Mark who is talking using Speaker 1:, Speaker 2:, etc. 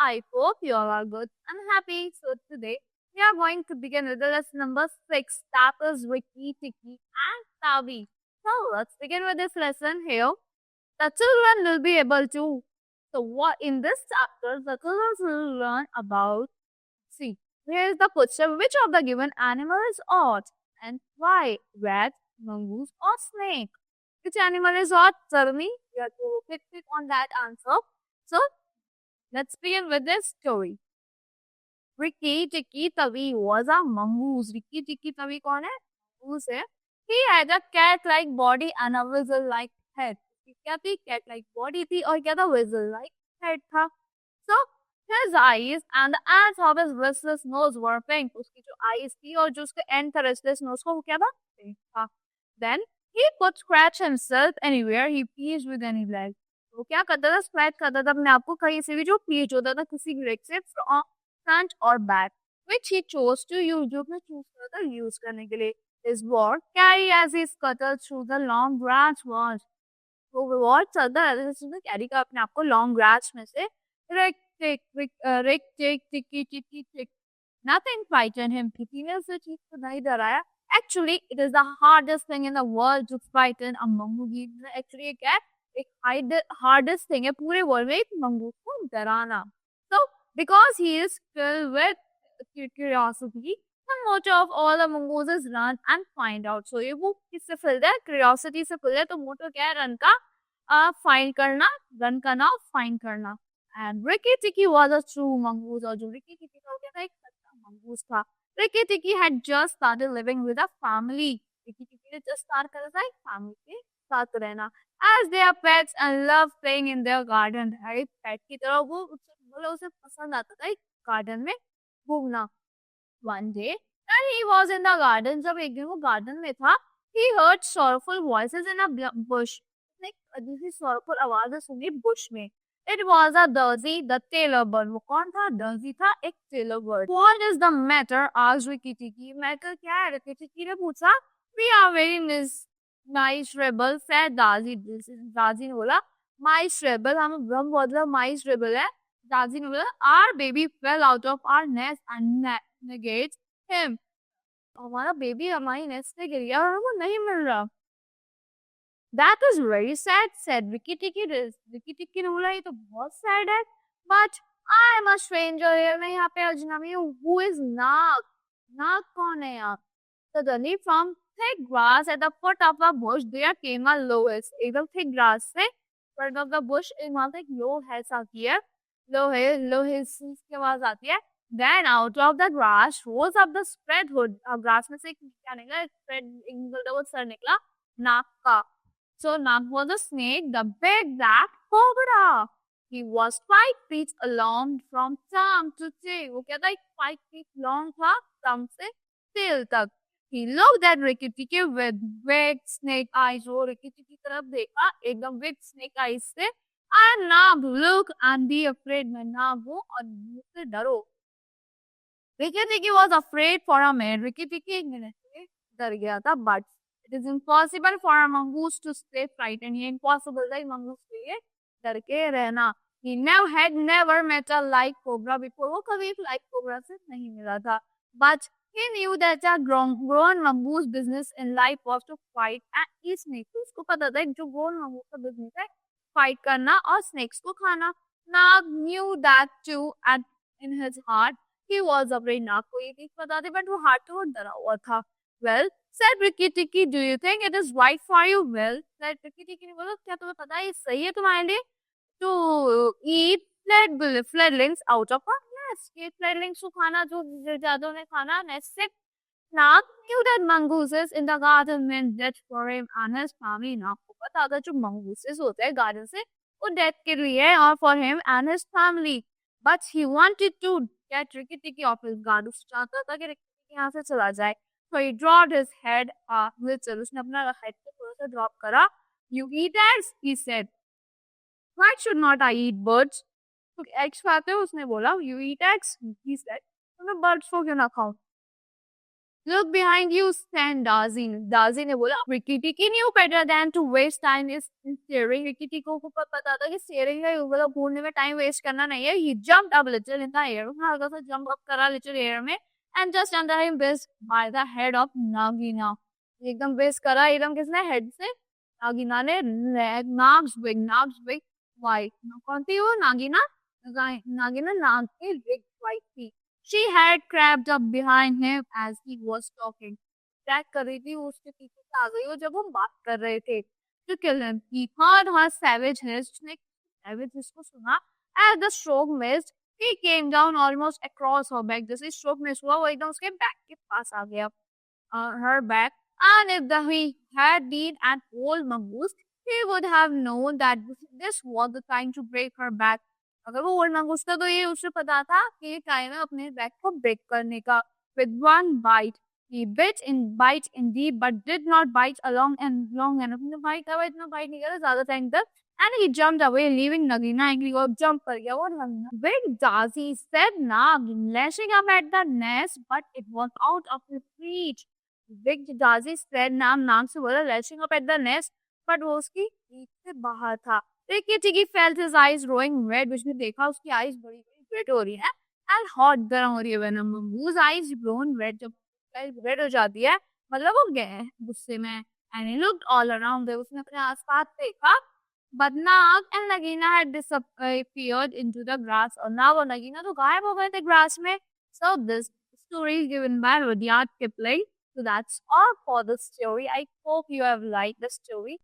Speaker 1: I hope you all are good and happy. So today we are going to begin with the lesson number 6, that is Ricky, Tiki and Tavi. So let's begin with this lesson here. The children will be able to. So what in this chapter the children will learn about. See, here is the question: which of the given animal is odd and why? Rat, mongoose or snake? Which animal is odd? Sarni, you have to click on that answer. So let's begin with this story. Ricky Tikki Tavi was a mongoose. Ricky Tikki Tavi कौन है? Mongoose है. He had a cat-like body and a weasel-like head. क्या थी? Cat-like body थी और क्या था? Weasel-like head था. So his eyes and the ends of his restless nose were pink. उसकी जो eyes थी और जो उसके end था restless nose को वो क्या था? Pink था. Then he could scratch himself anywhere he pleased with any leg. वो क्या करता था? स्क्रैच करता था अपने आप को कहीं से भी जो प्लीज होता था किसी भी लेग से फ्रंट और back which he chose to use जो उसने चूज करा था यूज करने के लिए. His ward carry as he scuttled through the long grass was. वो वॉर्ड चलता रहता था उसने कैरी का अपने आप को लॉन्ग ग्रास में से रिक टिक टिकी टिकी टिक. Nothing frightened him. किसी ने उसे चीज को नहीं डराया. Actually, it is the hardest thing in the world to frighten a mongoose. Actually, क्या है? एक hardest thing है पूरे वर्ल्ड में एक मंगूस को डराना. So, because he is filled with curiosity, the motive of all the mongooses run and find out. So, ये वो किससे filled है? Curiosity से filled है. तो मोटो क्या है? रन का find करना, रन करना और find करना. And Ricky Tikki was a true mongoose. और जो Ricky Tikki था वो क्या था? एक सच्चा मंगूस था. Ricky Tikki had just started living with a family. Ricky Tikki ने just start करा था एक family के साथ रहना. As they are pets and love playing in their garden. एक pet की तरह वो उसे पसंद आता था एक garden में घूमना. One day, when he was in the garden, जब एक दिन वो garden में था, he heard sorrowful voices in a bush. एक अजीब सी sorrowful आवाज़ें सुनी bush में. It was a Daisy, the tailor bird. वो कौन था? Daisy था एक tailor bird. What is the matter? asked Ricky Tikki. Matter क्या है? Ricky Tikki ने पूछा. We are very miserable, said Daisy. Daisy ने बोला miserable. हम ब्रह्म मतलब miserable है. Daisy ने बोला our baby fell out of our nest and negates him. हमारा बेबी हमारी नेस्ट से गिर गया और हमको नहीं मिल रहा. That is very sad, said Ricky Tikki. Ricky Tikki ने बोला ये तो बहुत sad है. But I am a stranger here. मैं यहाँ पे अजनबी हूँ. Who is Nag? Nag कौन है यहाँ? Suddenly from thick grass at the foot of a bush there came a lowest. एकदम thick grass से front of the bush वहाँ से एक low है आती है. low hills की आवाज आती है. Then out of the grass rose up the spread hood. अब grass में से एक क्या निकला? Spread निकलता हुआ सर निकला नाग का. So Nag was a snake, the big black cobra. He was 5 feet long from thumb to tail. वो क्या था? 5 feet long था thumb से tail तक. He looked at Ricky Tikki with big snake eyes. वो Ricky Tikki की तरफ देखा एकदम big snake eyes से. And Nag, look and be afraid. मैं नाग हूँ और मुझसे डरो. Ricky Tikki was afraid for a minute. Ricky Tikki एक मिनट से डर गया था, but it is impossible for a mongoose to stay frightened. ये impossible था mongoose के लिए डर के रहना. He had never met a like cobra before. वो कभी एक like cobra से नहीं मिला था. But he knew that a grown mongoose business in life was to fight and eat snakes. तो उसको पता था जो grown mongoose का business है fight करना और snakes को खाना. Nag knew that too, and in his heart he was afraid. Nag को ये चीज पता थी, but वो heart से वो डरा हुआ था. Well, said Ricky Tikki, do you think it is right for you? Well, said Ricky Tikki ने बोला क्या तुम्हें पता है ये सही है तुम्हारे लिए to eat fledglings out of a nest. ये fledglings को खाना जो ज़्यादा ने खाना nest से. Nag knew that mongooses in the garden meant death for him and his family. Nag को पता था जो mongooses होते हैं garden से वो death के लिए और for him and his family. But he wanted to get Ricky Tikki off his guard. उसको चाहता था कि Ricky Tikki यहाँ से चला जाए. So he dropped his head a little. उसने अपना head को थोड़ा सा drop करा. You eat eggs, he said. Why should not I eat birds? तो eggs खाते हो उसने बोला. You eat eggs, he said. तो मैं birds को क्यों ना खाऊं? Look behind you, stand Darcy. Darcy ने बोला, Ricky Tikki knew better than to waste time is in staring. Ricky Tikki को पता था कि staring का मतलब घूरने में time waste करना नहीं है. He jumped up little in the air. उसने हल्का सा jump up करा little air में, and just under him whizzed by the head of Nagina. एकदम whiz करा एकदम किसने head से नागिना ने Nag's wig. Why? कौन थी वो नागिना? नागिना नाग की wig white थी. She had crept up behind him as he was talking. Track कर रही थी, वो उसके पीछे से आ गई और जब हम बात कर रहे थे. To kill him. He heard her savage hiss. उसने savage hiss को सुना. As the stroke missed, he came down almost across her back. जैसे stroke miss हुआ, वो एकदम उसके back के पास आ गया. Her back. And if he had been an old mongoose, he would have known that this was the time to break her back. अगर वो old mongoose था तो ये उसे पता था कि ये टाइम है अपने बैक को ब्रेक करने का. With one bite, he bite in deep, but did not bite long enough. ने bite था, इतना bite नहीं करा ज़्यादा टाइम तक. And he jumped away, leaving Nagina angry. और jump कर गया वो Nagina. Big Darcy said Nag, lashing up at the nest, but it was out of his reach. Big Darcy said Nag से बोला lashing up at the nest, but वो उसकी reach से बाहर था. Ricky Tikki felt his eyes growing red, which ने देखा उसकी eyes बड़ी red हो रही है and hot गर्म हो रही है. When a mongoose eyes grown red, जब red हो जाती है मतलब वो गए गुस्से में. And he looked all around there. उसने अपने आसपास देखा, but Nag and Nagina had disappeared into the grass. और Nag और Nagina तो गायब हो गए थे grass में. So this story is given by Rudyard Kipling. So that's all for the story. I hope you have liked the story.